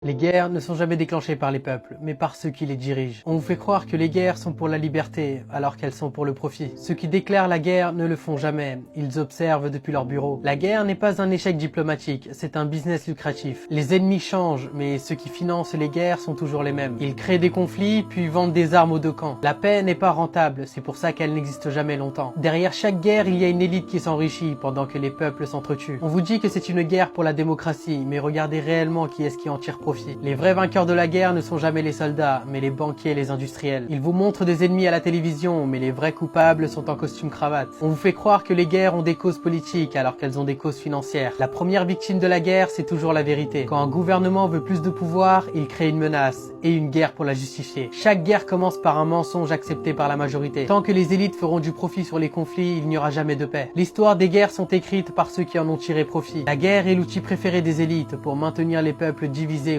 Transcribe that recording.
Les guerres ne sont jamais déclenchées par les peuples, mais par ceux qui les dirigent. On vous fait croire que les guerres sont pour la liberté, alors qu'elles sont pour le profit. Ceux qui déclarent la guerre ne le font jamais, ils observent depuis leur bureau. La guerre n'est pas un échec diplomatique, c'est un business lucratif. Les ennemis changent, mais ceux qui financent les guerres sont toujours les mêmes. Ils créent des conflits, puis vendent des armes aux deux camps. La paix n'est pas rentable, c'est pour ça qu'elle n'existe jamais longtemps. Derrière chaque guerre, il y a une élite qui s'enrichit, pendant que les peuples s'entretuent. On vous dit que c'est une guerre pour la démocratie, mais regardez réellement qui est-ce qui en tire profit. Les vrais vainqueurs de la guerre ne sont jamais les soldats, mais les banquiers et les industriels. Ils vous montrent des ennemis à la télévision, mais les vrais coupables sont en costume cravate. On vous fait croire que les guerres ont des causes politiques alors qu'elles ont des causes financières. La première victime de la guerre, c'est toujours la vérité. Quand un gouvernement veut plus de pouvoir, il crée une menace et une guerre pour la justifier. Chaque guerre commence par un mensonge accepté par la majorité. Tant que les élites feront du profit sur les conflits, il n'y aura jamais de paix. L'histoire des guerres sont écrites par ceux qui en ont tiré profit. La guerre est l'outil préféré des élites pour maintenir les peuples divisés